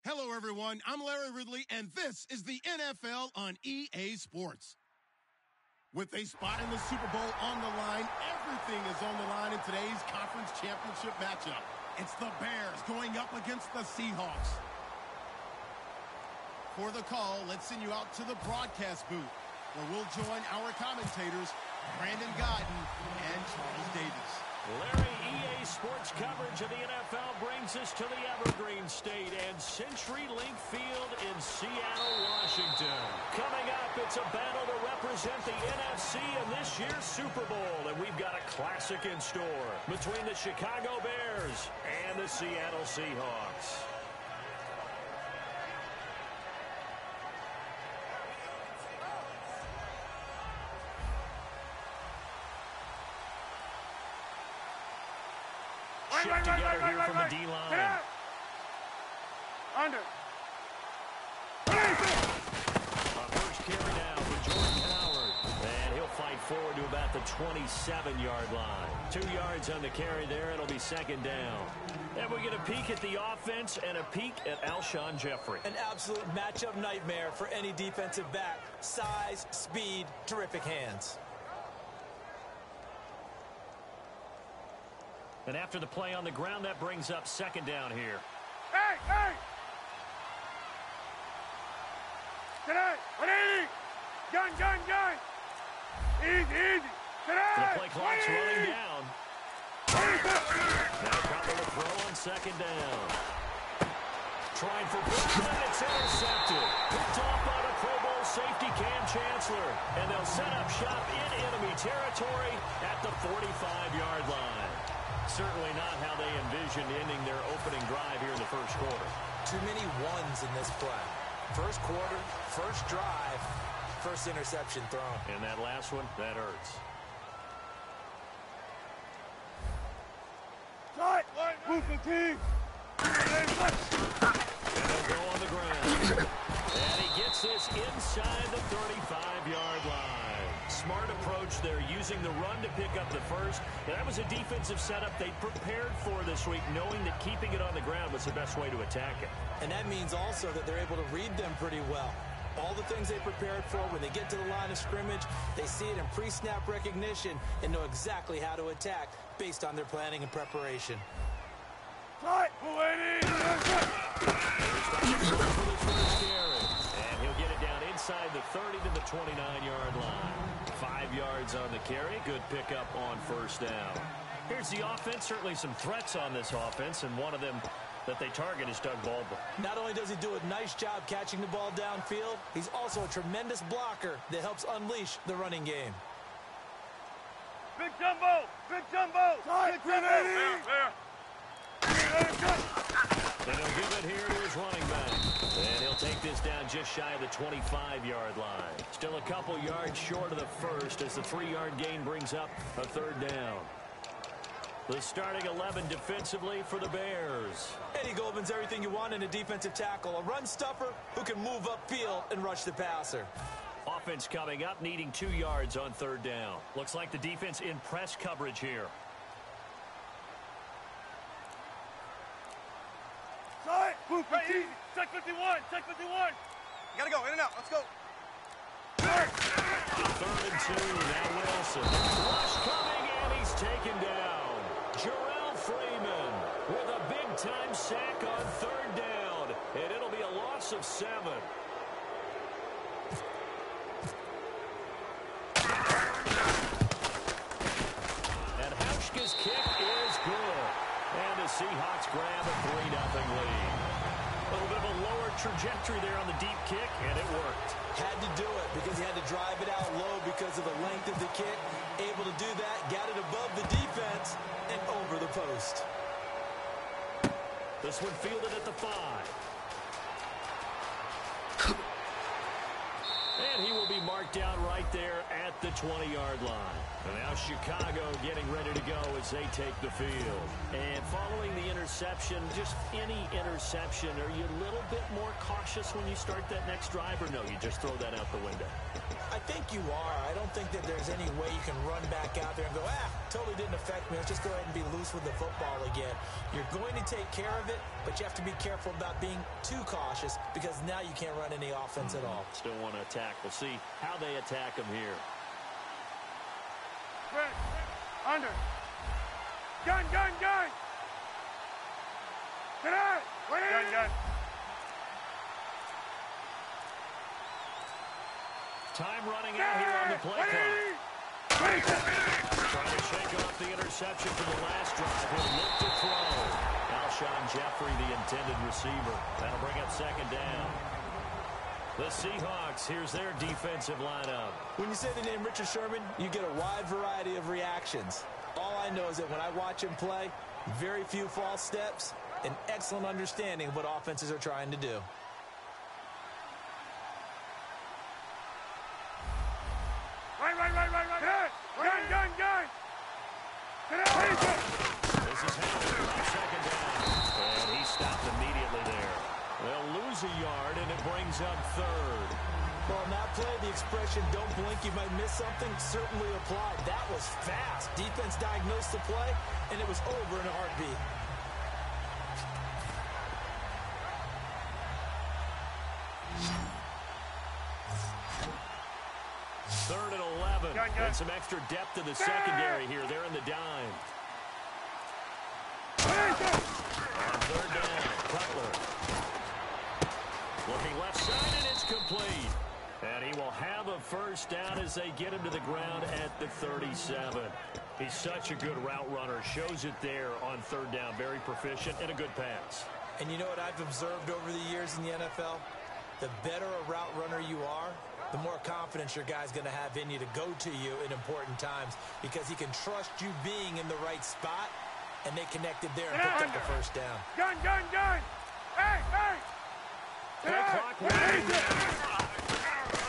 Hello, everyone. I'm Larry Ridley, and this is the NFL on EA Sports. With a spot in the Super Bowl on the line, everything is on the line in today's conference championship matchup. It's the Bears going up against the Seahawks. For the call, let's send you out to the broadcast booth, where we'll join our commentators, Brandon Godden and Charles Davis. Larry, EA Sports coverage of the NFL brings us to the Evergreen State and CenturyLink Field in Seattle, Washington. Coming up, it's a battle to represent the NFC in this year's Super Bowl, and we've got a classic in store between the Chicago Bears and the Seattle Seahawks. Shift together here from the D-line. Under. A first carry now for Jordan Howard. And he'll fight forward to about the 27-yard line. 2 yards on the carry there. It'll be second down. And we get a peek at the offense and a peek at Alshon Jeffrey. An absolute matchup nightmare for any defensive back. Size, speed, terrific hands. And after the play on the ground, that brings up second down here. Hey, hey! Today, 180! Gun, gun, gun! Easy, easy! Today! The play clock's running down. Now couple to throw on second down. Trying for Brown, and it's intercepted. Picked off by the Pro Bowl safety Cam Chancellor. And they'll set up shop in enemy territory at the 45-yard line. Certainly not how they envisioned ending their opening drive here in the first quarter. Too many ones in this play. First quarter, first drive, first interception thrown. And that last one, that hurts. Move the team! And they'll go on the ground. And he gets this inside the 35-yard line. Smart approach there, using the run to pick up the first. And that was a defensive setup they prepared for this week, knowing that keeping it on the ground was the best way to attack it. And that means also that they're able to read them pretty well. All the things they prepared for, when they get to the line of scrimmage, they see it in pre-snap recognition and know exactly how to attack based on their planning and preparation. Right, 280! And he'll get it down inside the 30 to the 29-yard line. 5 yards on the carry. Good pickup on first down. Here's the offense. Certainly some threats on this offense, and one of them that they target is Doug Baldwin. Not only does he do a nice job catching the ball downfield, he's also a tremendous blocker that helps unleash the running game. Big jumbo! Big jumbo! Big jumbo! There. And he'll give it here to his running back. And he'll take this down just shy of the 25-yard line. Still a couple yards short of the first as the 3-yard gain brings up a third down. The starting 11 defensively for the Bears. Eddie Goldman's everything you want in a defensive tackle. A run stuffer who can move upfield and rush the passer. Offense coming up, needing 2 yards on third down. Looks like the defense in press coverage here. Move, easy. Check 51. Check 51. You gotta go. In and out. Let's go. 3rd and 2. Now Wilson. Rush coming, and he's taken down. Jarrell Freeman with a big-time sack on third down. And it'll be a loss of 7. And Hauschka's kick is good. And the Seahawks grab a 3-0 lead. A little bit of a lower trajectory there on the deep kick, and it worked. Had to do it because he had to drive it out low because of the length of the kick. Able to do that, got it above the defense and over the post. This one fielded at the 5. And he will be marked down right there at the 20-yard line. And now Chicago getting ready to go as they take the field. And following the interception, just any interception, are you a little bit more cautious when you start that next drive, or no, you just throw that out the window? I think you are. I don't think that there's any way you can run back out there and go, totally didn't affect me. Let's just go ahead and be loose with the football again. You're going to take care of it, but you have to be careful about being too cautious because now you can't run any offense at all. Still want to attack. We'll see how they attack them here. Fred, under. Gun, gun, gun. Get out. Gun, gun. Time running out here on the play clock. Trying to shake off the interception from the last drive. He'll look to throw. Alshon Jeffrey, the intended receiver. That'll bring up second down. The Seahawks, here's their defensive lineup. When you say the name Richard Sherman, you get a wide variety of reactions. All I know is that when I watch him play, very few false steps, an excellent understanding of what offenses are trying to do. Right. Gun, gun, gun. Get out. This is Hamilton on second down. And he stopped immediately there. They'll lose a yard, and it brings up third. Well, on that play, the expression, don't blink, you might miss something, certainly applied. That was fast. Defense diagnosed the play, and it was over in a heartbeat. Third and 11. And some extra depth to the secondary here. They're in the dime. On third down, Cutler. Looking left side, and it's complete. And he will have a first down as they get him to the ground at the 37. He's such a good route runner. Shows it there on third down. Very proficient and a good pass. And you know what I've observed over the years in the NFL? The better a route runner you are, the more confidence your guy's going to have in you to go to you in important times because he can trust you being in the right spot, and they connected there and picked up the first down. Gun, gun, gun. Hey. Play clock winding down.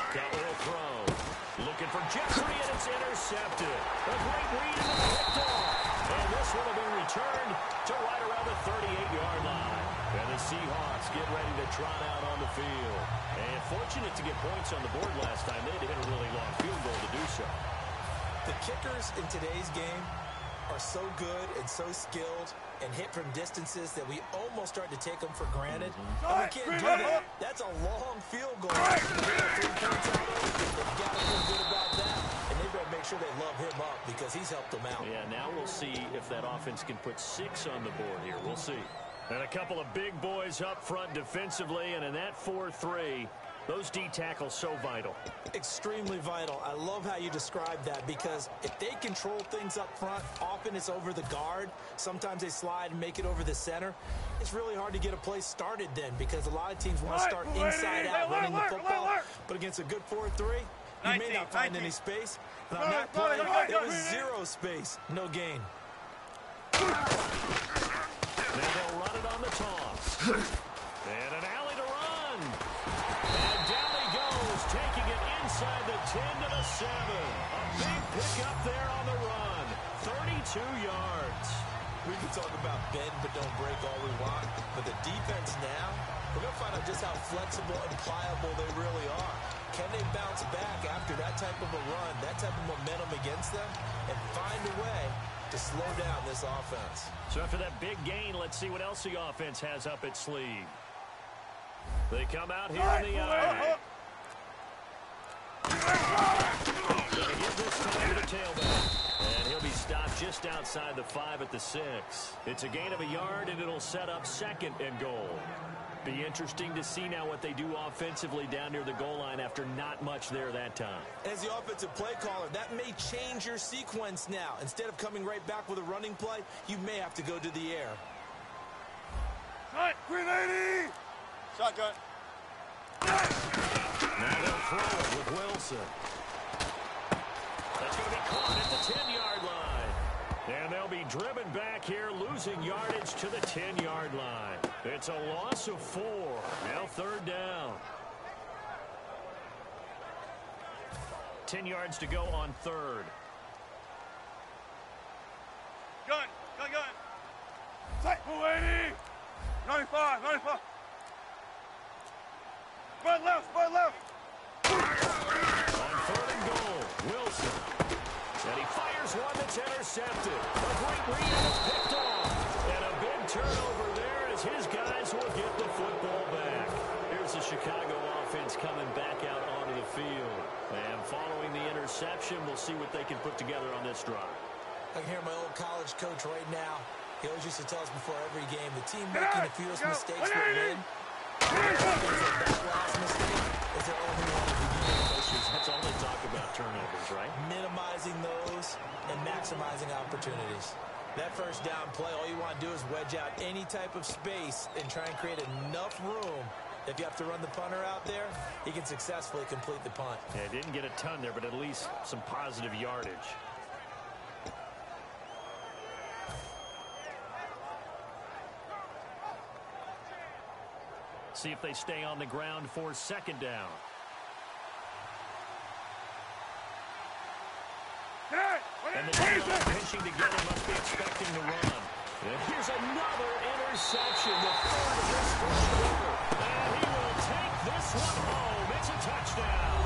Cutler will throw. Looking for Jeffrey, and it's intercepted. A great read and picked off. And this one will be returned to right around the 38-yard line. And the Seahawks get ready to trot out on the field. And fortunate to get points on the board last time. They had to hit a really long field goal to do so. The kickers in today's game are so good and so skilled and hit from distances that we almost start to take them for granted. But we can't do that. That's a long field goal. They've got to feel good about that. And they've got to make sure they love him up because he's helped them out. Yeah, now we'll see if that offense can put 6 on the board here. We'll see. And a couple of big boys up front defensively, and in that 4-3, those D tackles so vital. Extremely vital. I love how you describe that because if they control things up front, often it's over the guard. Sometimes they slide and make it over the center. It's really hard to get a play started then because a lot of teams want to start inside out running the football. But against a good 4-3, you may not find any space. But on that play, there was 0 space, no gain. Now they'll run it on the toss. And an alley to run. And down he goes, taking it inside the 10 to the 7. A big pickup there on the run. 32 yards. We can talk about bend but don't break all we want. But the defense now, we're going to find out just how flexible and pliable they really are. Can they bounce back after that type of a run, that type of momentum against them, and find a way to slow down this offense? So after that big gain, let's see what else the offense has up its sleeve. They come out here in the eye. Gonna give this time to the tailback. And he'll be stopped just outside the 5 at the 6. It's a gain of a yard, and it'll set up 2nd and goal. Be interesting to see now what they do offensively down near the goal line after not much there that time. As the offensive play caller, that may change your sequence now. Instead of coming right back with a running play, you may have to go to the air. Shot, 380! Shotgun. Now they'll throw it with Wilson. That's going to be caught at the 10-yard line. And they'll be driven back here, losing yardage to the 10-yard line. It's a loss of 4. Now 3rd down. 10 yards to go on 3rd. Tight. 280. 95, 95. Spread left, spread left. On 3rd and goal, Wilson. And he fires one that's intercepted. A great read and it's picked off. And a big turnover there as his guys will get the football back. Here's the Chicago offense coming back out onto the field. And following the interception, we'll see what they can put together on this drive. I can hear my old college coach right now. He always used to tell us before every game, the team making the fewest mistakes will win. That last mistake is their only one of the game. That's all they talk about, turnovers, right? Minimizing those and maximizing opportunities. That first down play, all you want to do is wedge out any type of space and try and create enough room. If you have to run the punter out there, he can successfully complete the punt. Yeah, didn't get a ton there, but at least some positive yardage. See if they stay on the ground for 2nd down. And the team pinching together must be expecting to run. And here's another interception, the 3rd of this first quarter. And he will take this one home. It's a touchdown.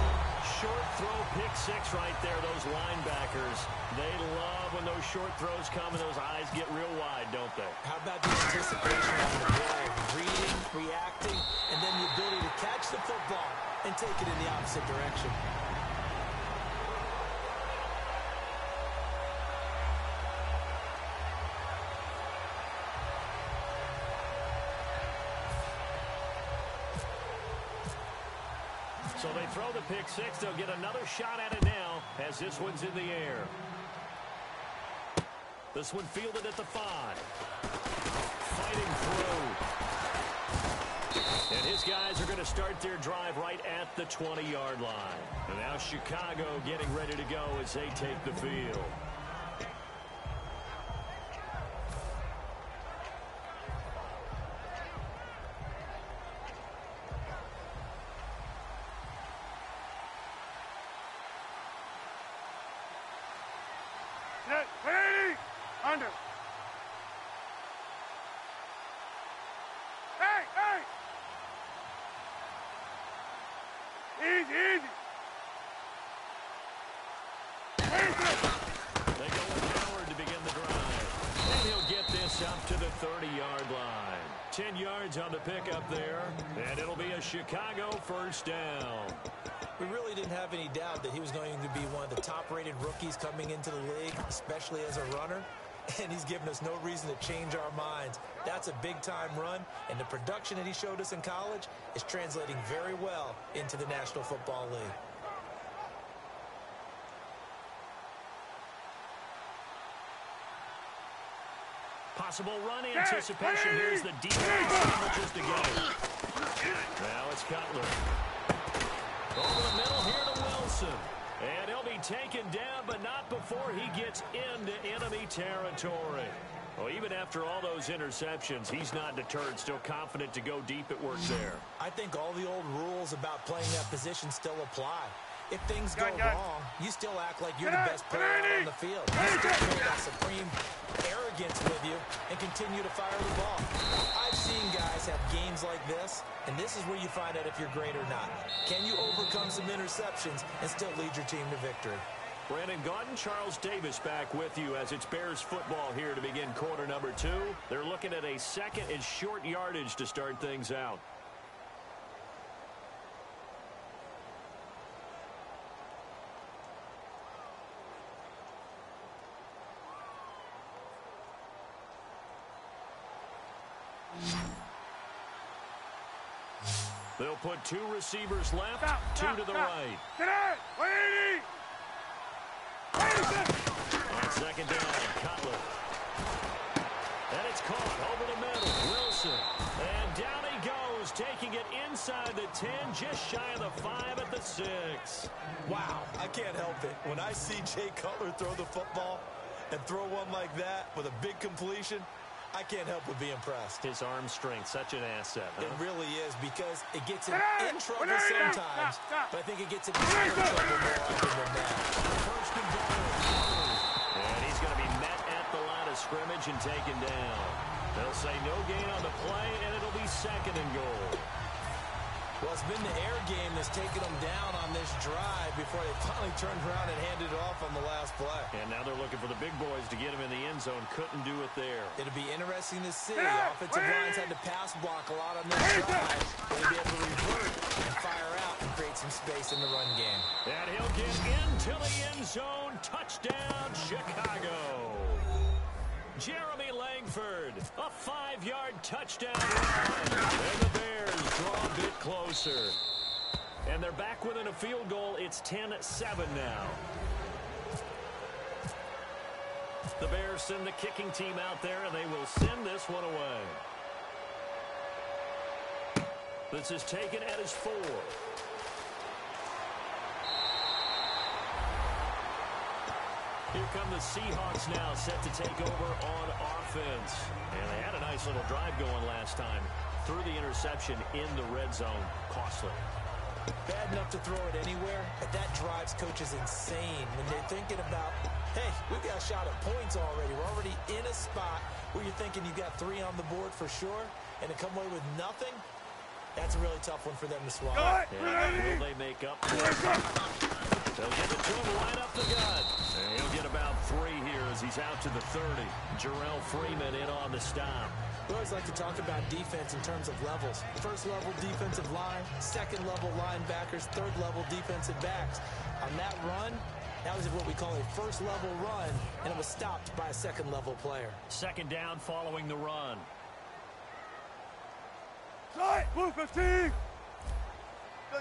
Short throw, pick 6 right there. Those linebackers, they love when those short throws come and those eyes get real wide, don't they? How about the anticipation on the play? Reading, reacting, and then the ability to catch the football and take it in the opposite direction. So they throw the pick 6. They'll get another shot at it now as this one's in the air. This one fielded at the 5. Fighting through. And his guys are going to start their drive right at the 20-yard line. And now Chicago getting ready to go as they take the field. Under. Hey, hey! Easy, easy. They go with Howard to begin the drive. And he'll get this up to the 30-yard line. 10 yards on the pickup there. And it'll be a Chicago 1st down. We really didn't have any doubt that he was going to be one of the top-rated rookies coming into the league, especially as a runner. And he's given us no reason to change our minds. That's a big-time run, and the production that he showed us in college is translating very well into the National Football League. Possible run anticipation. Here's the deep just to go. Now it's Cutler. Over the middle here to Wilson. And he'll be taken down, but not before he gets into enemy territory. Well, even after all those interceptions, he's not deterred, still confident to go deep at work there. I think all the old rules about playing that position still apply. If things go wrong, you still act like you're the best player out on the field. You still show that supreme arrogance with you and continue to fire the ball. I've seen guys have games like this, and this is where you find out if you're great or not. Can you overcome some interceptions and still lead your team to victory? Brandon Gaudin, Charles Davis back with you as it's Bears football here to begin quarter number 2. They're looking at a 2nd and short yardage to start things out. They'll put 2 receivers left, 2 to the right. Get out! 180! On 2nd down, Cutler. And it's caught over the middle. Wilson. And down he goes, taking it inside the 10, just shy of the 5 at the 6. Wow, I can't help it. When I see Jay Cutler throw the football and throw one like that with a big completion, I can't help but be impressed. His arm strength, such an asset. Huh? It really is, because it gets him in trouble sometimes, but I think it gets him out of trouble more often than that. First and goal. And he's going to be met at the line of scrimmage and taken down. They'll say no gain on the play, and it'll be 2nd and goal. Well, it's been the air game that's taken them down on this drive before they finally turned around and handed it off on the last play. And now they're looking for the big boys to get him in the end zone. Couldn't do it there. It'll be interesting to see. Offensive lines had to pass block a lot on this drive. They'll be able to revert and fire out and create some space in the run game. And he'll get into the end zone. Touchdown, Chicago. Jeremy Langford, a 5-yard touchdown run. And the Bears draw a bit closer. And they're back within a field goal. It's 10-7 now. The Bears send the kicking team out there, and they will send this one away. This is taken at his 4. Here come the Seahawks now, set to take over on offense. And they had a nice little drive going last time. Threw the interception in the red zone. Costly. Bad enough to throw it anywhere, but that drives coaches insane when they're thinking about, hey, we've got a shot at points already. We're already in a spot where you're thinking you've got 3 on the board for sure, and to come away with nothing, that's a really tough one for them to swallow. Will they make up for it? They'll give it to him right up the gut. And he'll get about 3 here as he's out to the 30. Jarrell Freeman in on the stop. We always like to talk about defense in terms of levels. First level defensive line, second level linebackers, third level defensive backs. On that run, that was what we call a first level run, and it was stopped by a second level player. 2nd down following the run. Side, blue 15. Good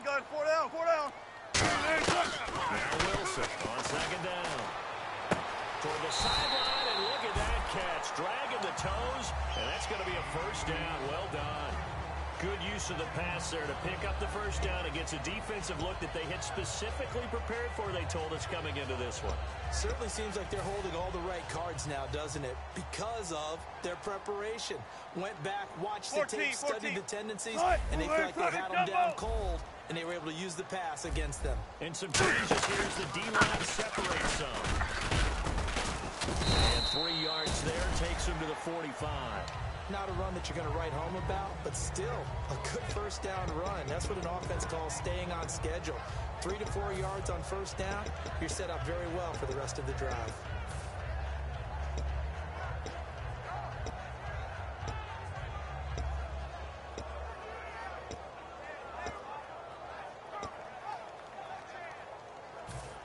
guys, 4 down, 4 down. Now Wilson on 2nd down. Toward the sideline, and look at that catch. Dragging the toes, and that's going to be a 1st down. Well done. Good use of the pass there to pick up the 1st down against a defensive look that they had specifically prepared for, they told us, coming into this one. Certainly seems like they're holding all the right cards now, doesn't it? Because of their preparation. Went back, watched the tape, studied the tendencies, and they feel like they had them down cold, and they were able to use the pass against them. And some changes here as the D-line separates some. And 3 yards there takes him to the 45. Not a run that you're going to write home about, but still a good 1st down run. That's what an offense calls staying on schedule. 3 to 4 yards on 1st down, you're set up very well for the rest of the drive.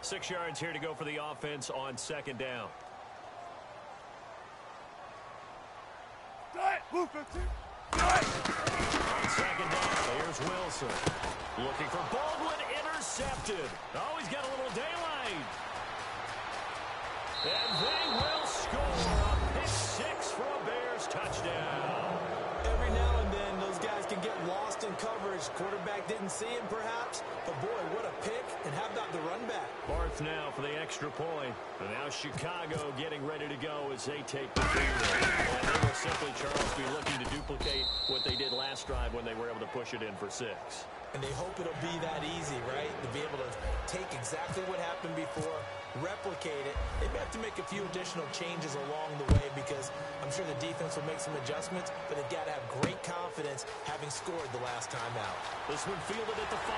Six yards here to go for the offense on 2nd down. Blue 15. On 2nd down, here's Wilson. Looking for Baldwin, intercepted. Oh, he's got a little daylight. And they will score a pick 6 for a Bears touchdown. Every now and then, those guys can get lost in coverage. Quarterback didn't see him, perhaps. But, boy, what a pick. And how about the run back? Barth now for the extra point. And now Chicago getting ready to go as they take the field. And they will simply, Charles, be looking to duplicate what they did last drive when they were able to push it in for 6. And they hope it'll be that easy, right? To be able to take exactly what happened before, replicate it. They may have to make a few additional changes along the way because I'm sure the defense will make some adjustments, but they've got to have great confidence having scored the last time out. This one fielded at the 5.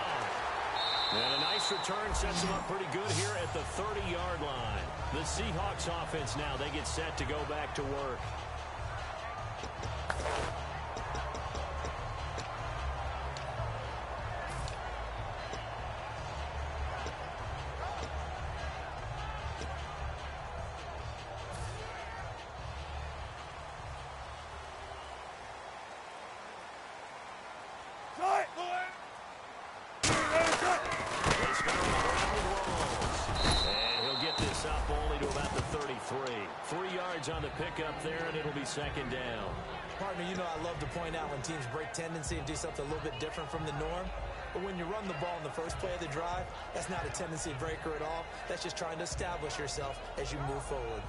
And a nice return sets them up pretty good here at the 30-yard line. The Seahawks offense now, they get set to go back to work. On the pickup there, and it'll be 2nd down. Partner, you know I love to point out when teams break tendency and do something a little bit different from the norm. But when you run the ball in the first play of the drive, that's not a tendency breaker at all. That's just trying to establish yourself as you move forward.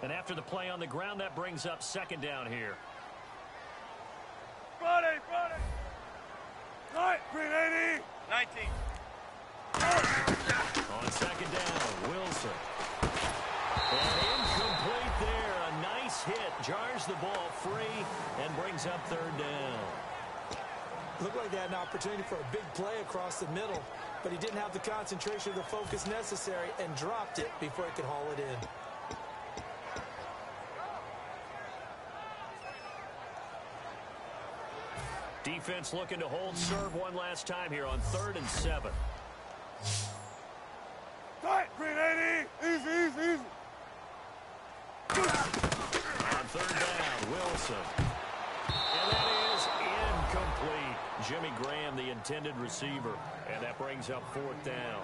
And after the play on the ground, that brings up second down here. Friday. Right, 380. 19. On second down, Wilson. And incomplete there. A nice hit. Jars the ball free and brings up third down. Looked like they had an opportunity for a big play across the middle, but he didn't have the concentration or the focus necessary and dropped it before he could haul it in. Defense looking to hold serve one last time here on 3rd and 7. Tight, 380. Easy. On third down, Wilson. And that is incomplete. Jimmy Graham, the intended receiver. And that brings up 4th down.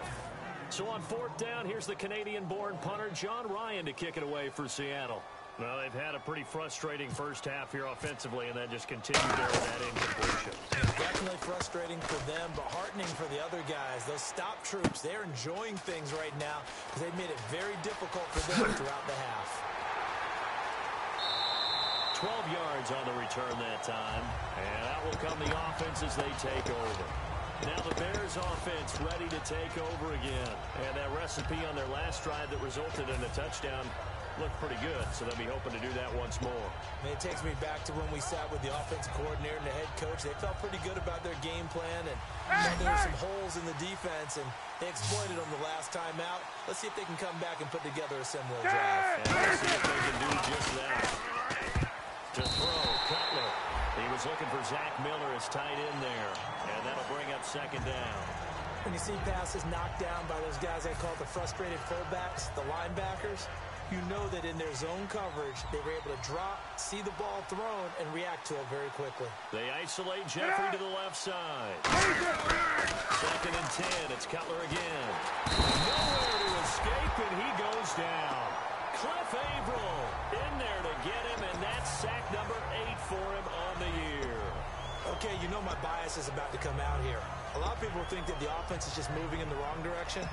So on 4th down, here's the Canadian-born punter, John Ryan, to kick it away for Seattle. Well, they've had a pretty frustrating first half here offensively, and then just continued there with that incompletion. Definitely frustrating for them, but heartening for the other guys. Those stop troops, they're enjoying things right now because they've made it very difficult for them throughout the half. 12 yards on the return that time, and out will come the offense as they take over. Now the Bears offense ready to take over again, and that recipe on their last drive that resulted in a touchdown looked pretty good, so they'll be hoping to do that once more. It takes me back to when we sat with the offensive coordinator and the head coach. They felt pretty good about their game plan, and there were some holes in the defense, and they exploited them the last time out. Let's see if they can come back and put together a similar drive. And let's see if they can do just that. To throw, Cutler. He was looking for Zach Miller as tight end there, and that'll bring up second down. When you see passes knocked down by those guys I call the frustrated fullbacks, the linebackers, you know that in their zone coverage, they were able to drop, see the ball thrown, and react to it very quickly. They isolate Jeffrey to the left side. 2nd and 10. It's Cutler again. Nowhere to escape, and he goes down. Cliff Averill in there to get him, and that's sack number 8 for him on the year. Okay, you know my bias is about to come out here. A lot of people think that the offense is just moving in the wrong direction.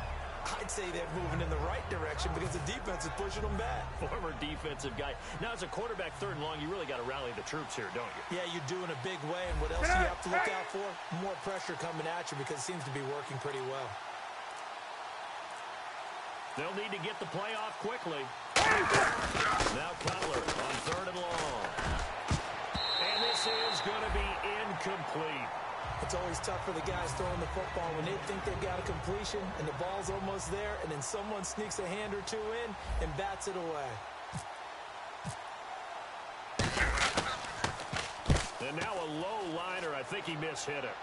I'd say they're moving in the right direction because the defense is pushing them back. Former defensive guy. Now, as a quarterback, 3rd and long, you really got to rally the troops here, don't you? Yeah, you do in a big way. And what else do you have to look out for? More pressure coming at you because it seems to be working pretty well. They'll need to get the play off quickly. Now Cutler on 3rd and long. And this is going to be incomplete. It's always tough for the guys throwing the football when they think they've got a completion and the ball's almost there, and then someone sneaks a hand or two in and bats it away. And now a low liner. I think he mishit it.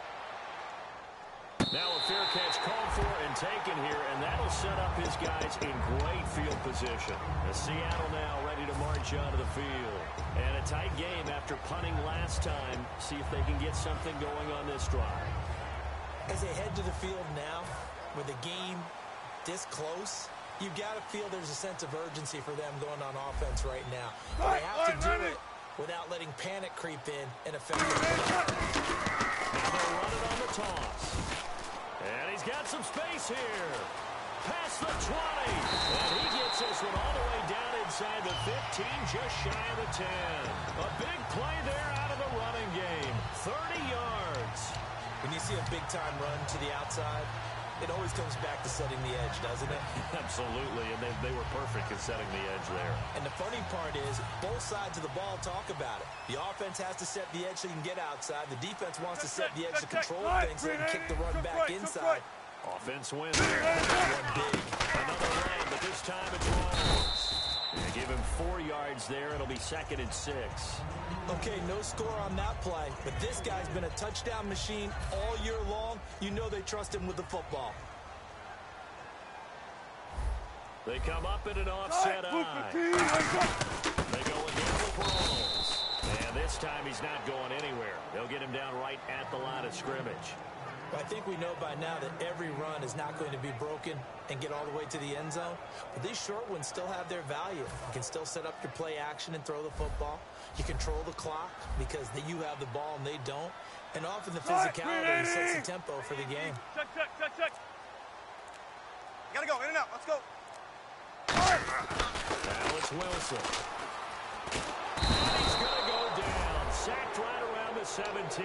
Now a fair catch called for and taken here, and that'll set up his guys in great field position. As Seattle now ready to march onto the field. And a tight game after punting last time. See if they can get something going on this drive. As they head to the field now, with the game this close, you've got to feel there's a sense of urgency for them going on offense right now. But they have to do it without letting panic creep in and affect them. Now they'll run it on the toss. And he's got some space here. Past the 20. And he gets this one all the way down inside the 15, just shy of the 10. A big play there out of the running game. 30 yards. When you see a big-time run to the outside, it always comes back to setting the edge, doesn't it? Absolutely, and they were perfect in setting the edge there. And the funny part is, both sides of the ball talk about it. The offense has to set the edge so you can get outside. The defense wants to set the edge to control things so they can kick the run back inside. Offense wins there. One big. Another run, but this time it's wrong. They give him 4 yards there. It'll be 2nd and 6. Okay, no score on that play, but this guy's been a touchdown machine all year long. You know they trust him with the football. They come up in an offset eye. They go again with Rawls. And this time he's not going anywhere. They'll get him down right at the line of scrimmage. I think we know by now that every run is not going to be broken and get all the way to the end zone. But these short ones still have their value. You can still set up your play action and throw the football. You control the clock because you have the ball and they don't. And often the physicality sets the tempo for the game. Check. Gotta go, in and out, let's go. Now it's It's Wilson. And he's going to go down. Sacked right around the 17.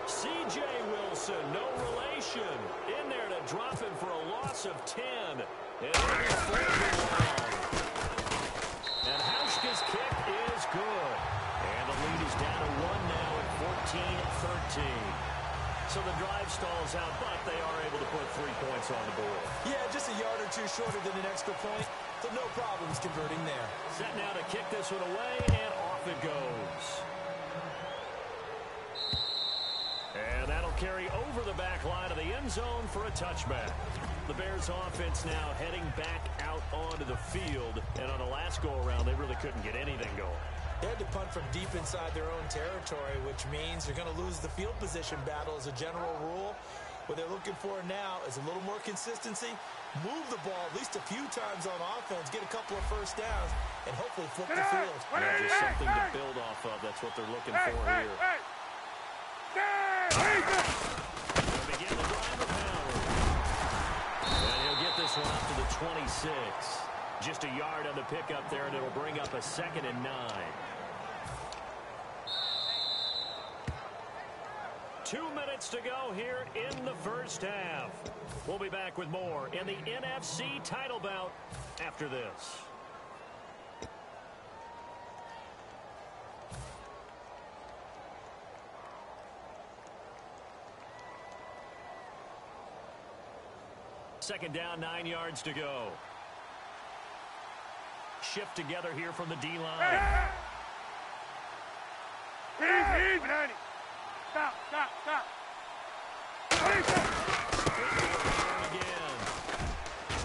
C.J. Wilson, no relation. In there to drop him for a loss of 10. And Hauschka's kick is good. And the lead is down to 1 now at 14-13. So the drive stalls out, but they are able to put 3 points on the board. Yeah, just a yard or two shorter than an extra point, so no problems converting there. Set now to kick this one away, and off it goes. And that'll carry over the back line of the end zone for a touchback. The Bears offense now heading back out onto the field. And on the last go-around, they really couldn't get anything going. They had to punt from deep inside their own territory, which means they're going to lose the field position battle as a general rule. What they're looking for now is a little more consistency, move the ball at least a few times on offense, get a couple of first downs, and hopefully flip the field. Yeah, just something to build off of. That's what they're looking for here. They'll begin the drive with Howard. And he'll get this one up to the 26. Just a yard on the pickup there, and it'll bring up a 2nd and 9. 2 minutes to go here in the first half. We'll be back with more in the NFC title bout after this. Second down, 9 yards to go. Shift together here from the D-line. Easy. Stop. Again.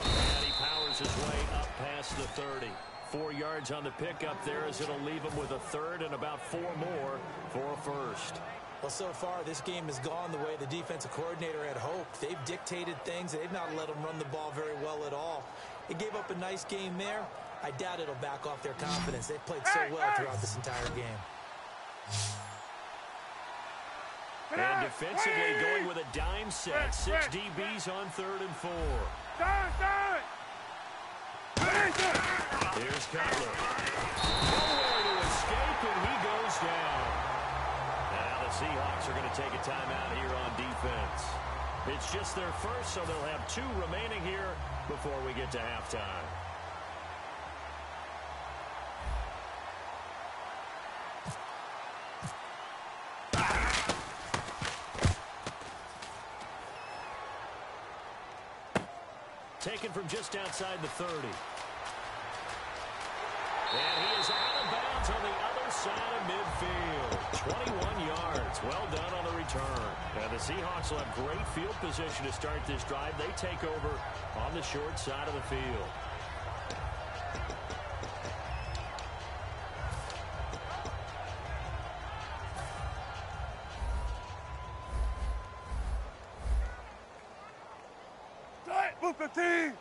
And he powers his way up past the 30. 4 yards on the pickup there as it'll leave him with a 3rd and about 4 more for a 1st. Well, so far, this game has gone the way the defensive coordinator had hoped. They've dictated things. They've not let them run the ball very well at all. They gave up a nice game there. I doubt it'll back off their confidence. They've played so well throughout this entire game. And defensively going with a dime set. 6 DBs on 3rd and 4. Here's Cutler. Nowhere to escape, and he goes down. Now the Seahawks are going to take a timeout here on defense. It's just their first, so they'll have 2 remaining here before we get to halftime. Taken from just outside the 30. And he is out of bounds on the other side of midfield. 21 yards. Well done on the return. And the Seahawks will have great field position to start this drive. They take over on the short side of the field. Move 15. They'll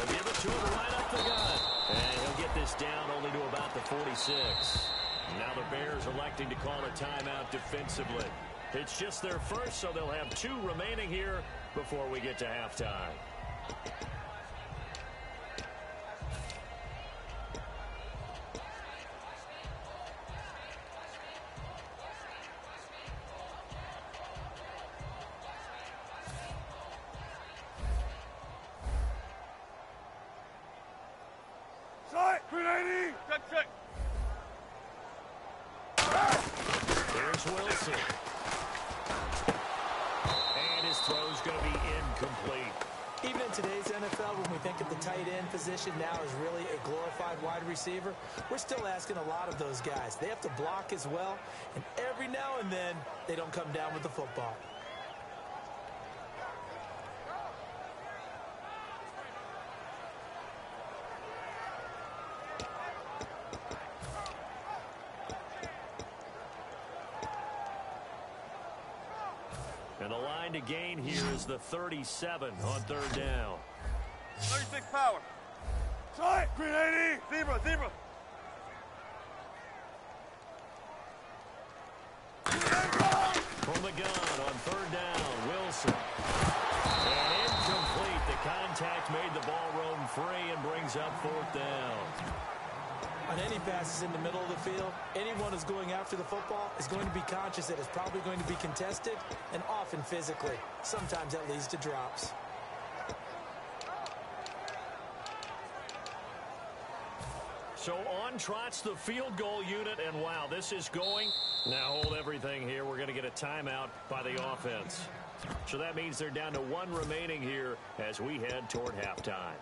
give it to him right up the gut. And he'll get this down only to about the 46. Now the Bears electing to call a timeout defensively. It's just their first, so they'll have 2 remaining here before we get to halftime. Here's Wilson. And his throw's going to be incomplete. Even in today's NFL, when we think of the tight end position now as really a glorified wide receiver, we're still asking a lot of those guys. They have to block as well, and every now and then, they don't come down with the football. And the line to gain here is the 37 on 3rd down. 36 power. Try it. Green 80. Zebra. From the gun on 3rd down, Wilson. And incomplete. The contact made the ball roam free and brings brings up 4th down. On any passes in the middle of the field, anyone who's going after the football is going to be conscious that it's probably going to be contested, and often physically. Sometimes that leads to drops. So on trots the field goal unit, and wow, this is going. Now hold everything here. We're going to get a timeout by the offense. So that means they're down to 1 remaining here as we head toward halftime.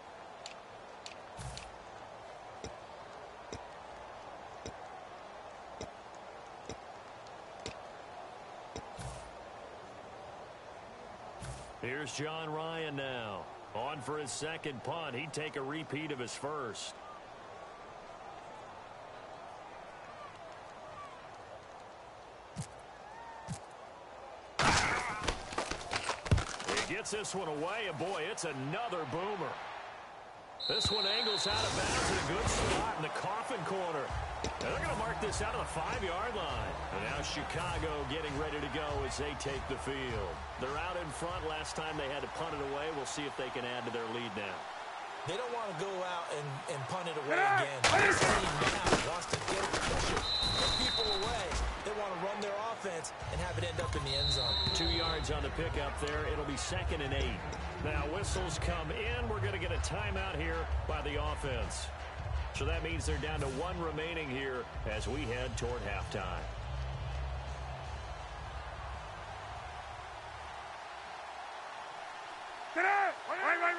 Here's John Ryan now. On for his second punt. He'd take a repeat of his first. He gets this one away, and boy, it's another boomer. This one angles out of bounds in a good spot in the coffin corner. And they're going to mark this out of the 5-yard line. And now Chicago getting ready to go as they take the field. They're out in front. Last time they had to punt it away. We'll see if they can add to their lead now. They don't want to go out and punt it away again. This team now wants to get people away. They want to run their offense and have it end up in the end zone. 2 yards on the pickup there. It'll be 2nd and 8. Now whistles come in. We're going to get a timeout here by the offense. So that means they're down to 1 remaining here as we head toward halftime. Get out! Right.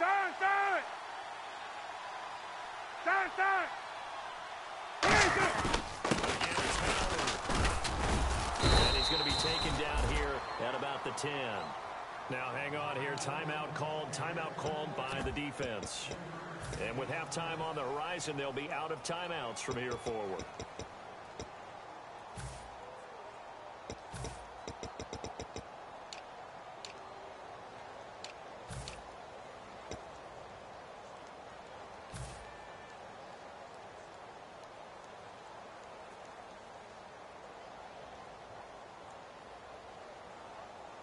Down! And he's going to be taken down here at about the 10. Now hang on here. Timeout called by the defense. And with halftime on the horizon, they'll be out of timeouts from here forward.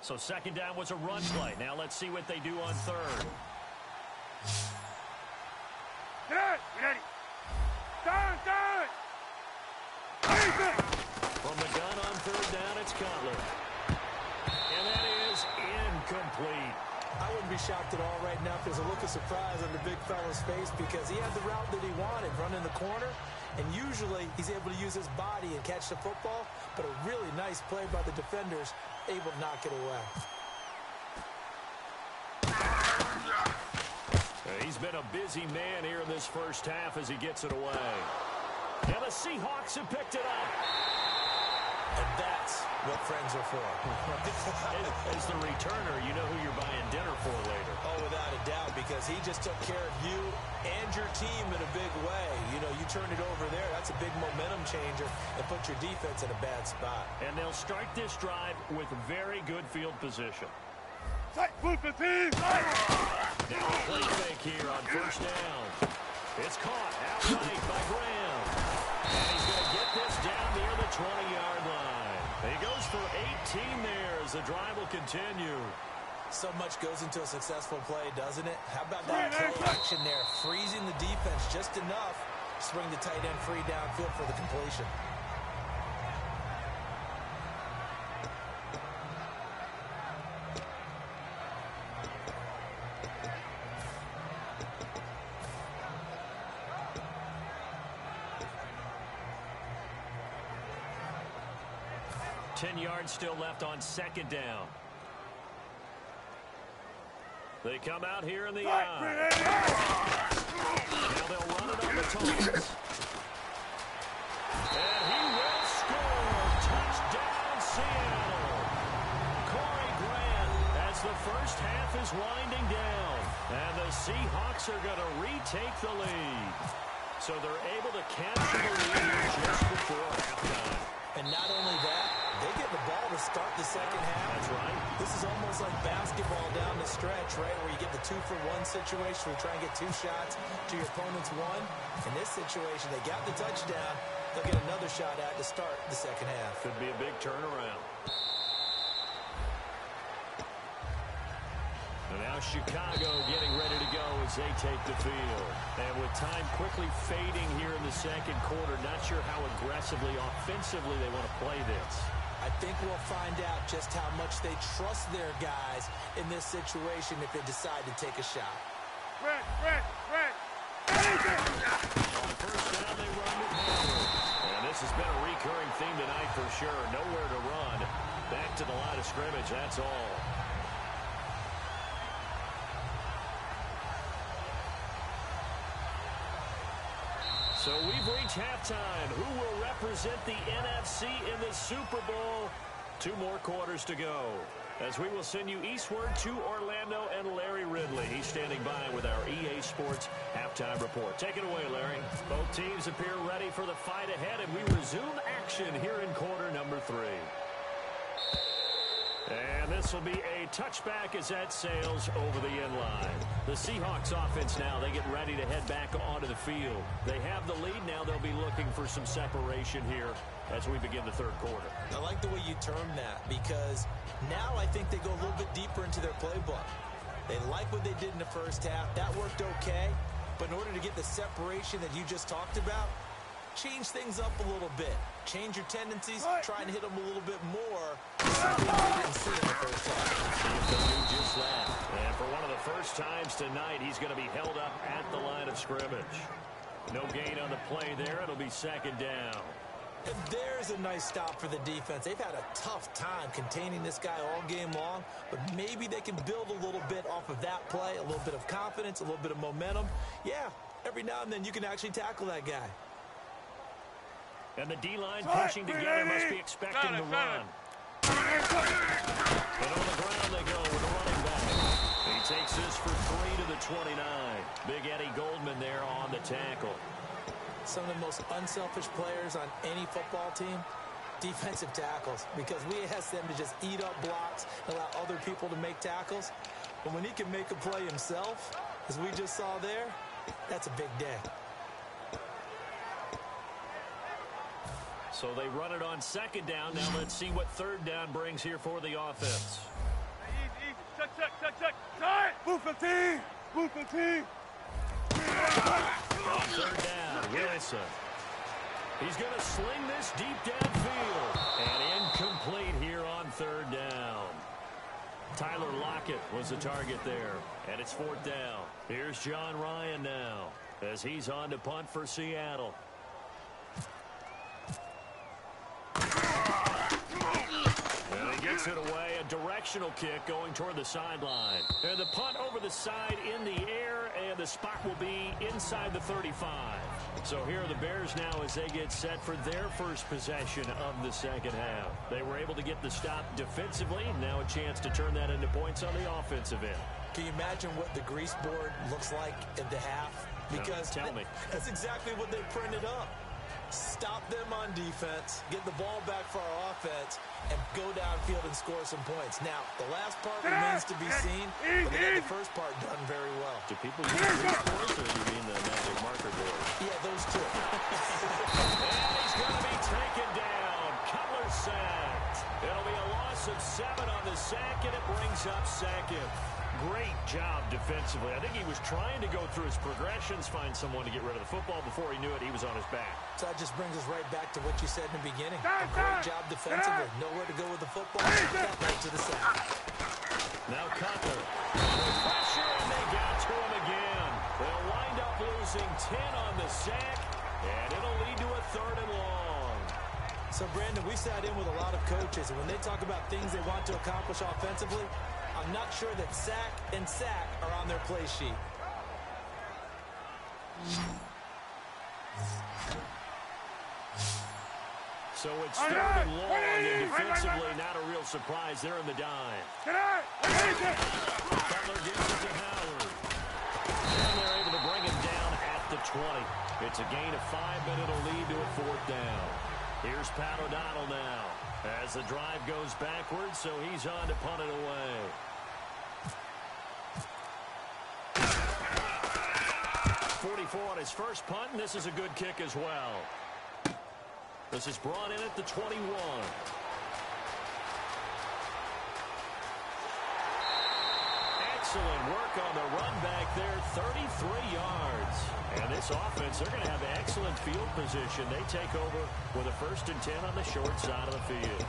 So 2nd down was a run play. Now let's see what they do on 3rd. Get out! Ready! Down! From the gun on 3rd down, it's Cutler. And that is incomplete. I wouldn't be shocked at all right now if there's a look of surprise on the big fella's face because he had the route that he wanted, running the corner, and usually he's able to use his body and catch the football, but a really nice play by the defenders, able to knock it away. He's been a busy man here in this first half as he gets it away. And the Seahawks have picked it up. And that's what friends are for. As the returner, you know who you're buying dinner for later. Oh, without a doubt, because he just took care of you and your team in a big way. You know, you turn it over there, that's a big momentum changer and put your defense in a bad spot. And they'll start this drive with very good field position. Tight, move the team! Now a play fake here on 1st down. It's caught outright by Graham. And he's going to get this down near the 20-yard line. He goes for 18 there as the drive will continue. So much goes into a successful play, doesn't it? How about that play action there? Freezing the defense just enough to swing the tight end free downfield for the completion. Ten yards still left on 2nd down. They come out here in the eye. Now they'll run it on the toss. And he will score. Touchdown, Seattle. Corey Grant as the first half is winding down. And the Seahawks are going to retake the lead. So they're able to capture the lead just before halftime. And not only that, they get the ball to start the second half. That's right. This is almost like basketball down the stretch, right, where you get the 2-for-1 situation where you try and get 2 shots to your opponent's 1. In this situation, they got the touchdown. They'll get another shot at to start the second half. Could be a big turnaround. And now Chicago getting ready to go as they take the field. And with time quickly fading here in the second quarter, not sure how aggressively, offensively they want to play this. I think we'll find out just how much they trust their guys in this situation if they decide to take a shot. Red. On first down, they run with Hayward. And this has been a recurring theme tonight for sure. Nowhere to run. Back to the line of scrimmage, that's all. So we've reached halftime. Who will represent the NFC in the Super Bowl? 2 more quarters to go, as we will send you eastward to Orlando and Larry Ridley. He's standing by with our EA Sports halftime report. Take it away, Larry. Both teams appear ready for the fight ahead, and we resume action here in quarter number 3. And this will be a touchback as that sails over the end line. The Seahawks offense now, they get ready to head back onto the field. They have the lead now. They'll be looking for some separation here as we begin the third quarter. I like the way you term that, because now I think they go a little bit deeper into their playbook. They like what they did in the first half. That worked okay. But in order to get the separation that you just talked about, change things up a little bit. Change your tendencies, try and hit them a little bit more. Something we didn't see in the first half. See if they do just that. And for one of the first times tonight, he's going to be held up at the line of scrimmage. No gain on the play there. It'll be second down. And there's a nice stop for the defense. They've had a tough time containing this guy all game long, but maybe they can build a little bit off of that play, a little bit of confidence, a little bit of momentum. Yeah, every now and then you can actually tackle that guy. And the D-line pushing together, must be expecting the run. And on the ground they go with a running back. He takes this for 3 to the 29. Big Eddie Goldman there on the tackle. Some of the most unselfish players on any football team, defensive tackles, because we ask them to just eat up blocks, allow other people to make tackles. But when he can make a play himself, as we just saw there, that's a big day. So they run it on second down. Now let's see what third down brings here for the offense. Easy. Check. Move 15. On third down, Wilson. He's going to sling this deep downfield. And incomplete here on third down. Tyler Lockett was the target there. And it's fourth down. Here's John Ryan now as he's on to punt for Seattle. And he gets it away. A directional kick going toward the sideline. And the punt over the side in the air, and the spot will be inside the 35. So here are the Bears now as they get set for their first possession of the second half. They were able to get the stop defensively. Now a chance to turn that into points on the offensive end. Can you imagine what the grease board looks like at the half? Because tell me. That's exactly what they printed up. Stop them on defense, get the ball back for our offense, and go downfield and score some points. Now, the last part remains to be seen, but they got the first part done very well. Do people use grease boards, or do you mean the magic marker board? Yeah, those two. And he's going to be taken down. Cutler sacked. It'll be a loss of 7 on the sack, and it brings up second. Great job defensively. I think he was trying to go through his progressions, find someone to get rid of the football. Before he knew it, he was on his back. So that just brings us right back to what you said in the beginning. A great job defensively. Nowhere to go with the football. Got right to the sack. Now Cutler. Pressure, and they got to him again. They'll wind up losing 10 on the sack, and it'll lead to a third and long. So, Brandon, we sat in with a lot of coaches, and when they talk about things they want to accomplish offensively, I'm not sure that sack and sack are on their play sheet. So it's third and long, and defensively not a real surprise. They're in the dime. Cutler gives it to Howard. And they're able to bring him down at the 20. It's a gain of 5, but it'll lead to a fourth down. Here's Pat O'Donnell now as the drive goes backwards, so he's on to punt it away. On his first punt, and this is a good kick as well. This is brought in at the 21. Excellent work on the run back there, 33 yards. And this offense, they're going to have excellent field position. They take over with a 1st and 10 on the short side of the field.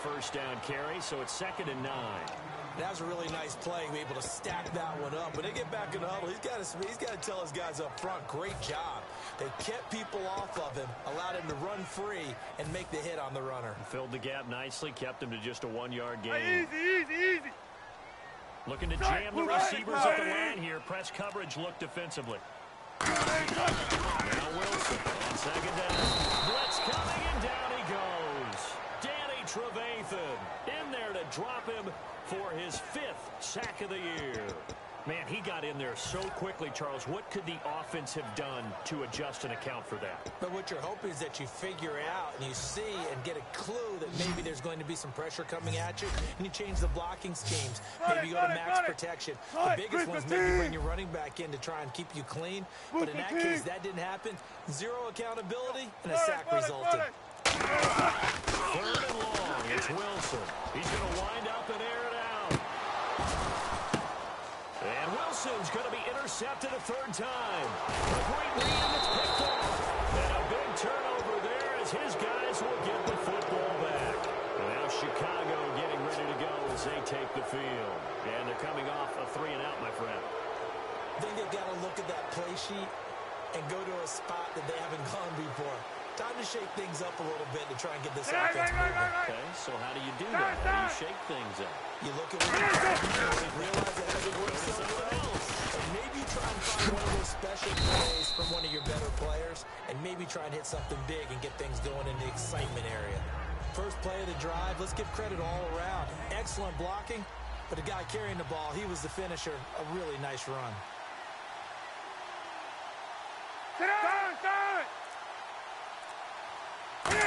First down carry, so it's 2nd and 9. That was a really nice play, be able to stack that one up. When they get back in the huddle, he's got to tell his guys up front, great job. They kept people off of him, allowed him to run free and make the hit on the runner. Filled the gap nicely, kept him to just a 1-yard gain. Hey, easy. Looking to jam the receivers at the line here. Press coverage, look defensively. Now Wilson on 2nd down. Blitz coming, and down he goes. Trevathan in there to drop him for his 5th sack of the year. Man, he got in there so quickly, Charles. What could the offense have done to adjust and account for that? But what you're hoping is that you figure it out and you see and get a clue that maybe there's going to be some pressure coming at you, and you change the blocking schemes. Maybe you go to max protection. The biggest one is maybe bring your running back in to try and keep you clean. But in that case, that didn't happen. 0 accountability, and a sack resulted. 3rd and long. It's Wilson. He's going to wind up and air it out. And Wilson's going to be intercepted a 3rd time. A great read, and it's picked off. And a big turnover there as his guys will get the football back. And now Chicago getting ready to go as they take the field. And they're coming off a 3-and-out, my friend. I think they've got to look at that play sheet and go to a spot that they haven't gone before. Time to shake things up a little bit to try and get this offense moving. Okay, so how do you do that? How do you shake things up? You look at what you realize it hasn't worked somewhere else. And maybe you try and find one of those special plays from one of your better players, and maybe try and hit something big and get things going in the excitement area. First play of the drive, let's give credit all around. Excellent blocking, but the guy carrying the ball, he was the finisher. A really nice run. Sit down! And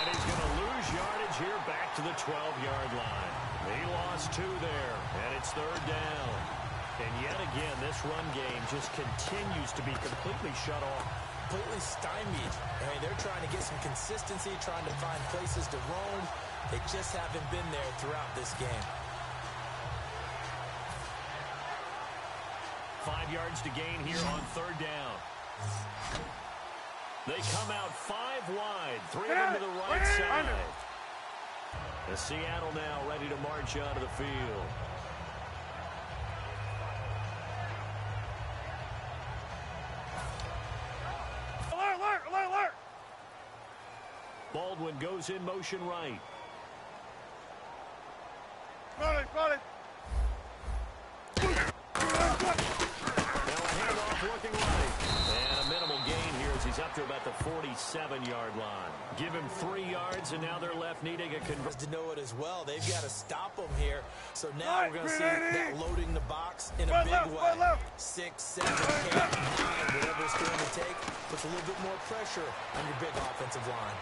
he's going to lose yardage here back to the 12-yard line. He lost 2 there, and it's 3rd down. And yet again, this run game just continues to be completely shut off. Completely stymied. I mean, they're trying to get some consistency, trying to find places to roam. They just haven't been there throughout this game. 5 yards to gain here on 3rd down. They come out 5 wide, 3 of them to the right side. The Seattle now ready to march onto the field. Alert! Baldwin goes in motion right. Rolling. Now a handoff working right. And a minimal gain here as he's up to about the 47-yard line. Give him 3 yards, and now they're left needing a conversion. To know it as well. They've got to stop him here. So now we're going to see that loading the box in a big way. 6, 7, 8, 9, whatever it's going to take, puts a little bit more pressure on your big offensive line.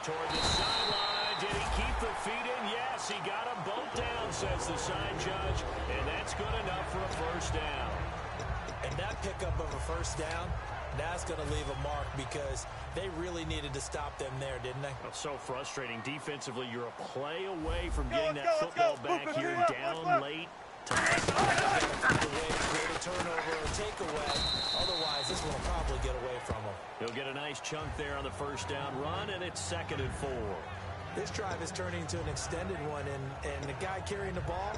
Toward the sideline. Did he keep the feet in? Yes, he got them both down, says the side judge. And that's good enough for a first down. And that pickup of a first down, that's going to leave a mark because they really needed to stop them there, didn't they? That's so frustrating. Defensively, you're a play away from getting that football back here down late. Create a turnover or takeaway. Otherwise, this one will probably get away from them. He'll get a nice chunk there on the first down run, and it's 2nd and 4. This drive is turning into an extended one, and the guy carrying the ball,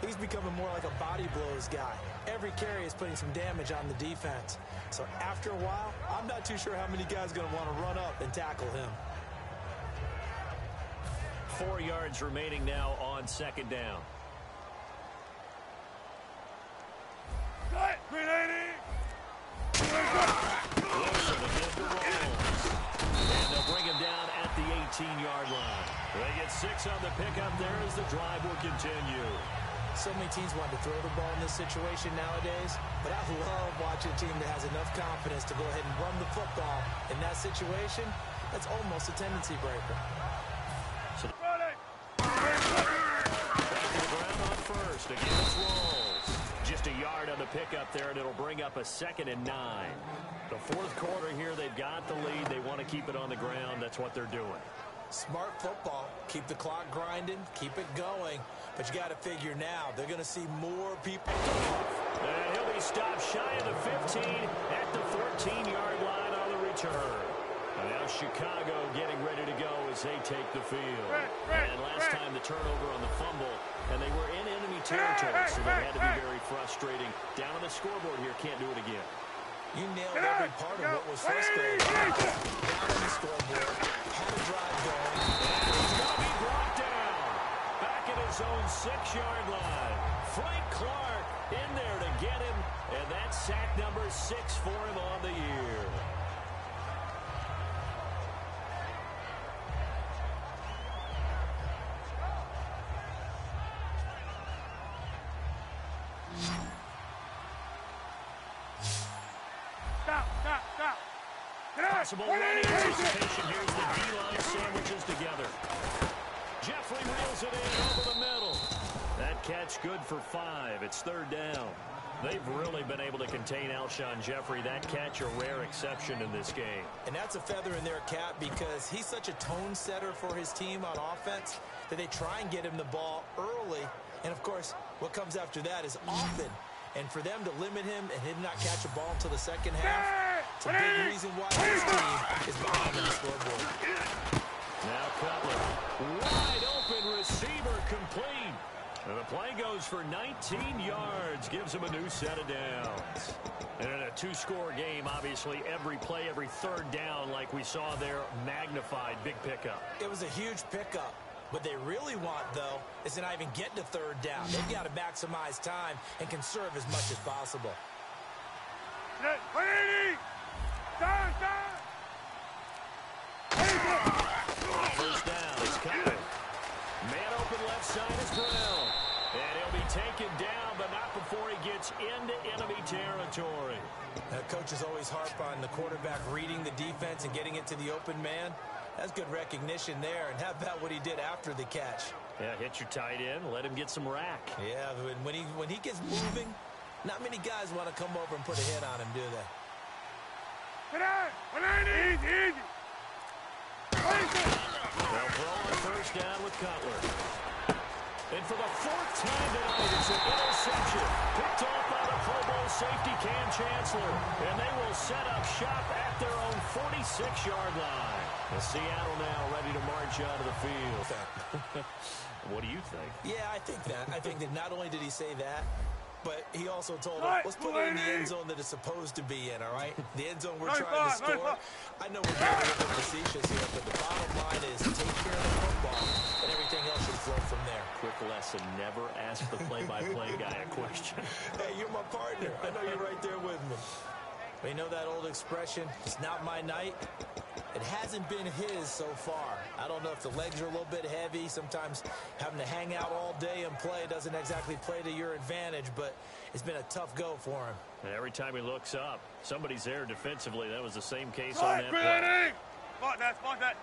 he's becoming more like a body blows guy. Every carry is putting some damage on the defense. So after a while, I'm not too sure how many guys are going to want to run up and tackle him. 4 yards remaining now on 2nd down. Wilson again to Rolls. And they'll bring him down at the 18-yard line. They get 6 on the pickup there as the drive will continue. So many teams want to throw the ball in this situation nowadays, but I love watching a team that has enough confidence to go ahead and run the football in that situation That's almost a tendency breaker. So ground on first. Again, it's Rolls. Just a yard on the pickup there, and it'll bring up a 2nd and 9. The fourth quarter here, they've got the lead. They want to keep it on the ground. That's what they're doing. Smart football. Keep the clock grinding. Keep it going. But you got to figure now, they're going to see more people. And he'll be stopped shy of the 15 at the 14-yard line on the return. And now Chicago getting ready to go as they take the field. And last time the turnover on the fumble, and they were in enemy territory, so that had to be very frustrating. Down on the scoreboard here, can't do it again. You nailed every part of what was frustrating. Down on the scoreboard, had a drive going. And he's going to be brought down. Back at his own 6-yard line. Frank Clark in there to get him, and that's sack number 6 for him on the year. Stop. Possible running anticipation. Here's the D-line sandwiches together. Jeffrey reels it in over the middle. That catch good for 5. It's 3rd down. They've really been able to contain Alshon Jeffrey. That catch a rare exception in this game. And that's a feather in their cap because he's such a tone setter for his team on offense that they try and get him the ball early. And, of course, what comes after that is often. And for them to limit him and him not catch a ball until the second half, it's a big reason why his team is behind on the scoreboard. Now Cutler, wide open receiver complete. And the play goes for 19 yards, gives him a new set of downs. And in a 2-score game, obviously, every play, every 3rd down, like we saw there, magnified, big pickup. It was a huge pickup. What they really want, though, is to not even get to 3rd down. They've got to maximize time and conserve as much as possible. First down is coming. Man open left side is Brown. And he'll be taken down, but not before he gets into enemy territory. Coaches always harp on the quarterback reading the defense and getting it to the open man. That's good recognition there. And how about what he did after the catch? Yeah, hit your tight end, let him get some rack. Yeah, when he gets moving, not many guys want to come over and put a hit on him, do they? Easy. They'll throw on first down with Cutler. And for the 4th time tonight, it's an interception. Picked off by the Pro Bowl safety Cam Chancellor. And they will set up shop at their own 46-yard line. And Seattle now ready to march out of the field. What do you think? Yeah, I think that. I think that not only did he say that, but he also told him, let's put it in the end zone that it's supposed to be in, all right? The end zone we're trying to score. I know we're getting a little bit facetious here, but the bottom line is take care of the football, and everything else should flow from there. Quick lesson, never ask the play-by-play guy a question. Hey, you're my partner. I know you're right there with me. But you know that old expression, it's not my night? It hasn't been his so far. I don't know if the legs are a little bit heavy. Sometimes having to hang out all day and play doesn't exactly play to your advantage, but it's been a tough go for him. And every time he looks up, somebody's there defensively. That was the same case on that play. Spot that.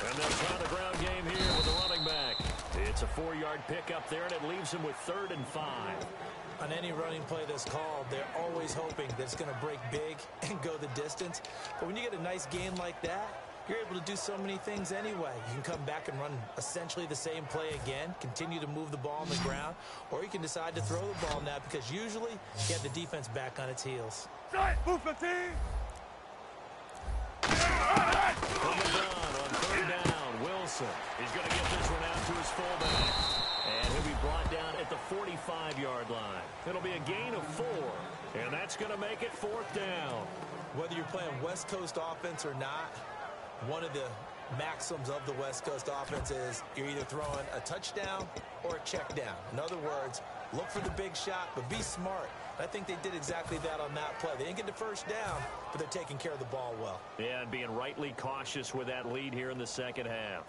And they'll try the ground game here with the running back. It's a 4-yard pickup there, and it leaves him with 3rd and 5. On any running play that's called, they're always hoping that it's going to break big and go the distance. But when you get a nice gain like that, you're able to do so many things anyway. You can come back and run essentially the same play again, continue to move the ball on the ground, or you can decide to throw the ball now because usually you have the defense back on its heels. Move the team! From the gun on 3rd down, Wilson. He's going to get this one out to his fullback. And he'll be brought down at the 45-yard line. It'll be a gain of 4, and that's going to make it 4th down. Whether you're playing West Coast offense or not, one of the maxims of the West Coast offense is you're either throwing a touchdown or a check down. In other words, look for the big shot, but be smart. I think they did exactly that on that play. They didn't get the first down, but they're taking care of the ball well. Yeah, and being rightly cautious with that lead here in the second half.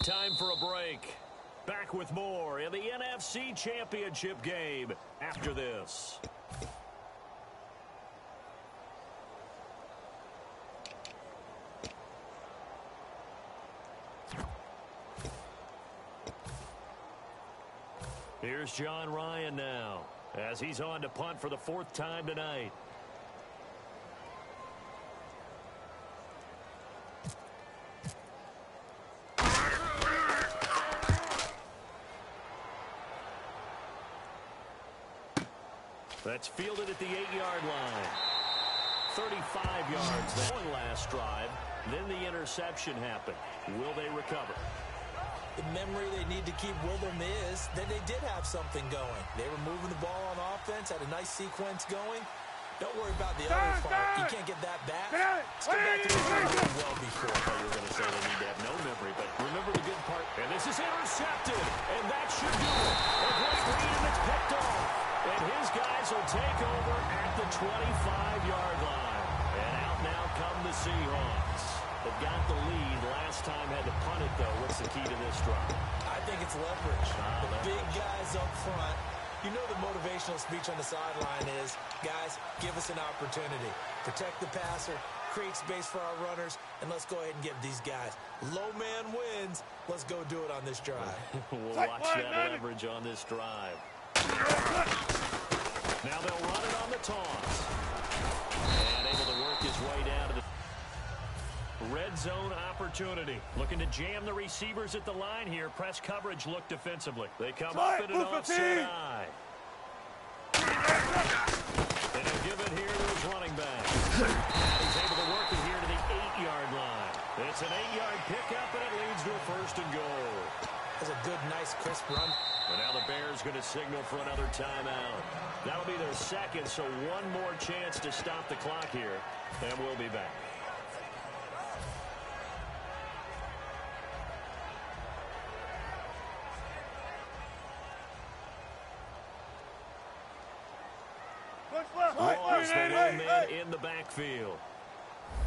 Time for a break. Back with more in the NFC Championship game after this. Here's John Ryan now, as he's on to punt for the 4th time tonight. That's fielded at the 8-yard line. 35 yards. That one last drive. Then the interception happened. Will they recover? The memory they need to keep with them is that they did have something going. They were moving the ball on offense, had a nice sequence going. Don't worry about the other part. You can't get that back. Let's go back to what they did well before. Oh, you're going to say they need to have no memory, but remember the good part. And this is intercepted, and that should do it. A great read, and it's picked off. And his guys will take over at the 25-yard line. And out now come the Seahawks. They've got the lead. Last time had to punt it, though. What's the key to this drive? I think it's leverage. The big guys up front. You know the motivational speech on the sideline is, guys, give us an opportunity. Protect the passer, create space for our runners, and let's go ahead and give these guys. Low man wins. Let's go do it on this drive. We'll watch that leverage on this drive. Now they'll run it on the taunts. And able to work his way down to the red zone opportunity. Looking to jam the receivers at the line here. Press coverage look defensively. They come up in an offset eye. And he'll give it here to his running back. He's able to work it here to the 8-yard line. It's an 8-yard pickup, and it leads to a 1st and goal. That's a good, nice, crisp run. And now the Bears going to signal for another timeout. That'll be their 2nd, so one more chance to stop the clock here, and we'll be back. Ross, the lone man in the backfield.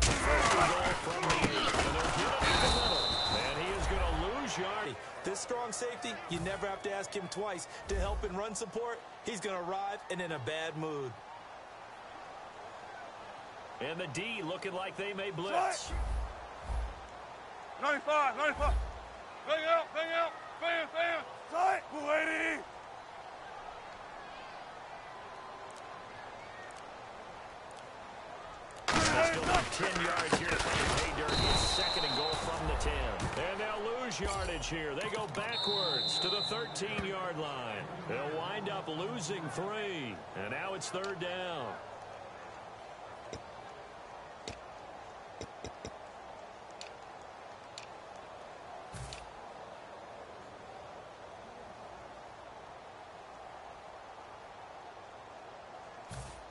First and goal from the 8, and they'll get it in the middle. And he is going to lose yard. This strong safety, you never have to ask him twice to help in run support. He's going to arrive and in a bad mood. And the D looking like they may blitz. 95, 95. Bang out, bang out, bam, bam. Tight, 280. Still about 10 yards here to pay dirt. It's 2nd and goal from the 10. And they'll lose yardage here. They go backwards to the 13-yard line. They'll wind up losing 3. And now it's 3rd down.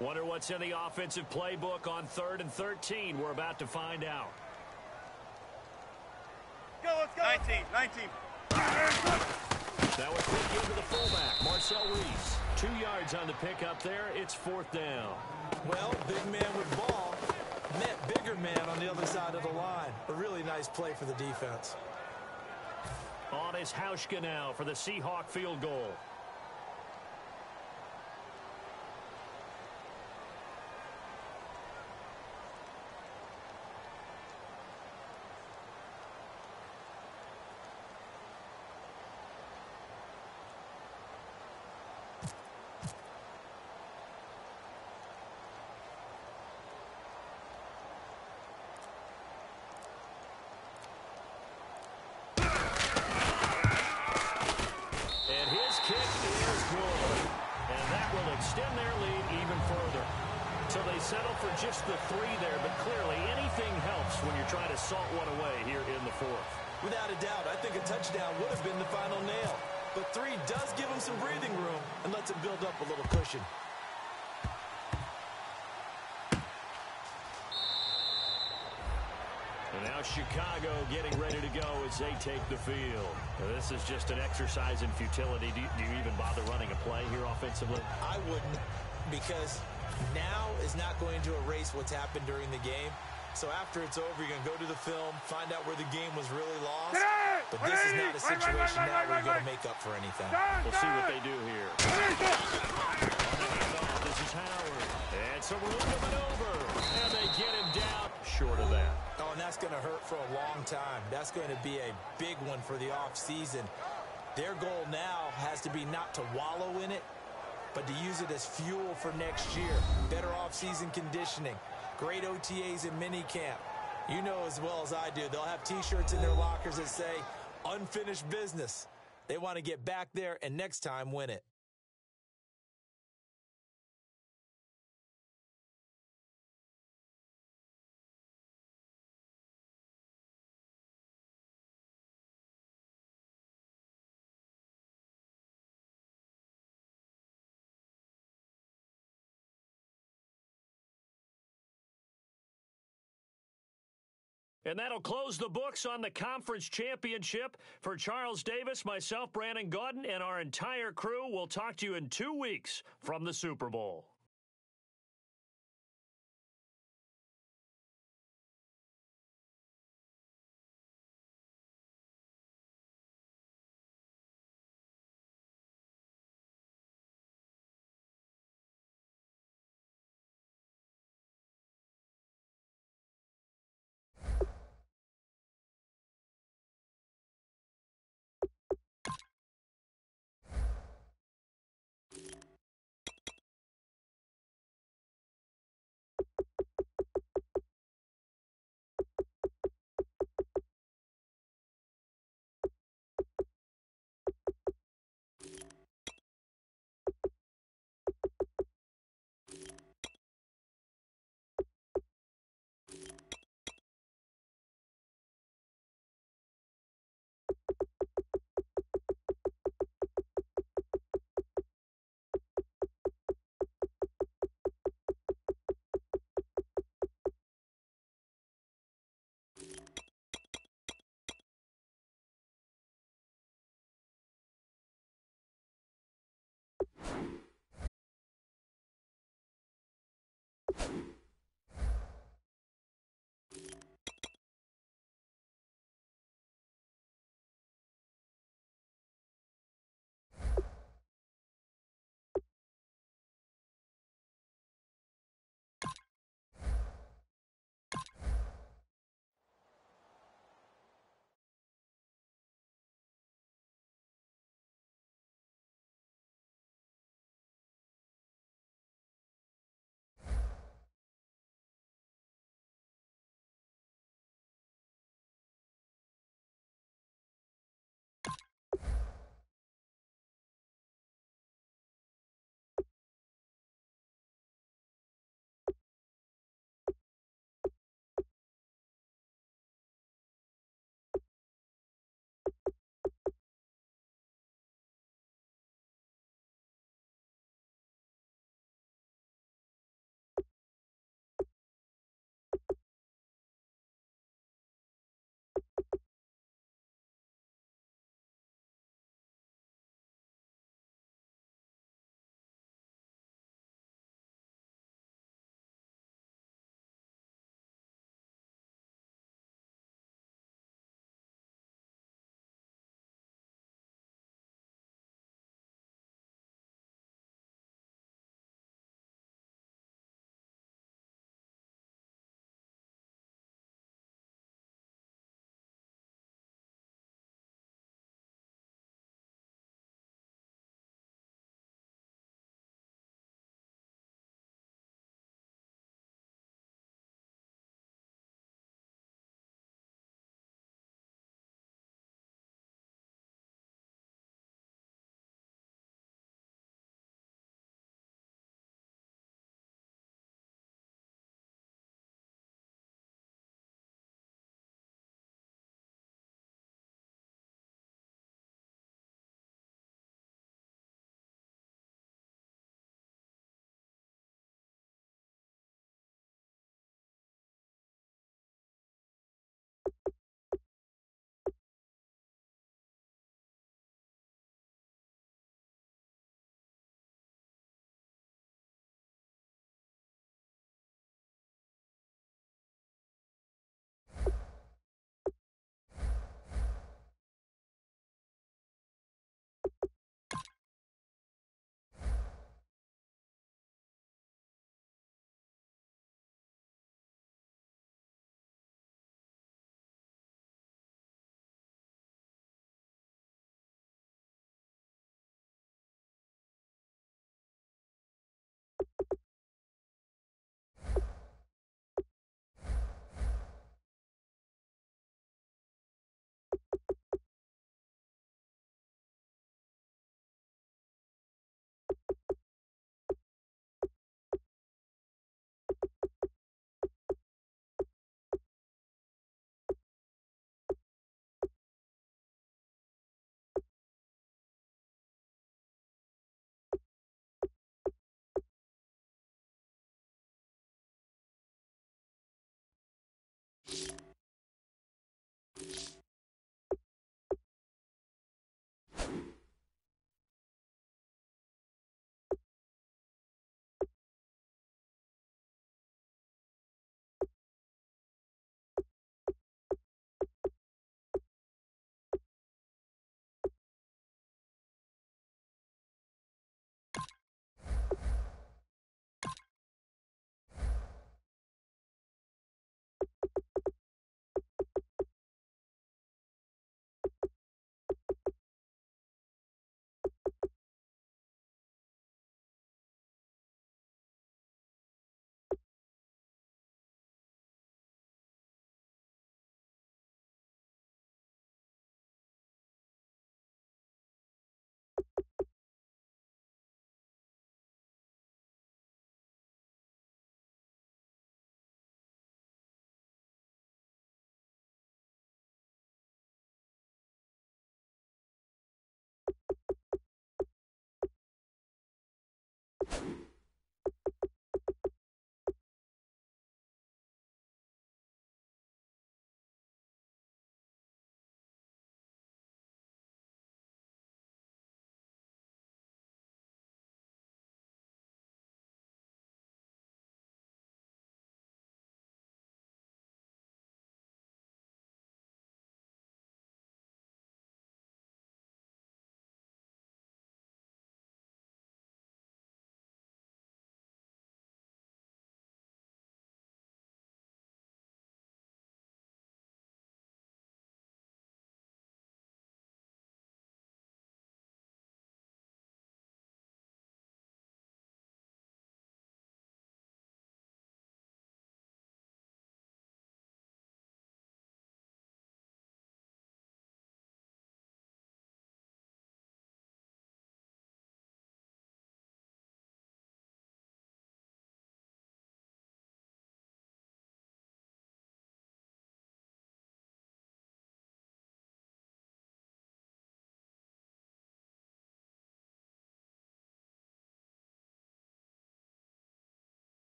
Wonder what's in the offensive playbook on 3rd and 13. We're about to find out. Go, let's go. 19, 19. Now a quick into the fullback, Marcel Reese. 2 yards on the pickup there. It's 4th down. Well, big man with ball met bigger man on the other side of the line. A really nice play for the defense. On is Hauschka now for the Seahawk field goal. Extend their lead even further. So they settle for just the 3 there, but clearly anything helps when you're trying to salt one away here in the 4th. Without a doubt, I think a touchdown would have been the final nail. But 3 does give them some breathing room and lets them build up a little cushion. And now Chicago getting ready to go as they take the field. Now this is just an exercise in futility. Do you even bother running a play here offensively? I wouldn't, because now is not going to erase what's happened during the game. So after it's over, you're going to go to the film, find out where the game was really lost. But this is not a situation now where you're going to make up for anything. We'll see what they do here. This is Howard. It's a room to maneuver. And they get him down short of that. Oh, and that's going to hurt for a long time. That's going to be a big one for the offseason. Their goal now has to be not to wallow in it, but to use it as fuel for next year. Better offseason conditioning. Great OTAs and minicamp. You know as well as I do, they'll have T-shirts in their lockers that say, unfinished business. They want to get back there and next time win it. And that'll close the books on the conference championship. For Charles Davis, myself, Brandon Gaudin, and our entire crew, we'll talk to you in 2 weeks from the Super Bowl.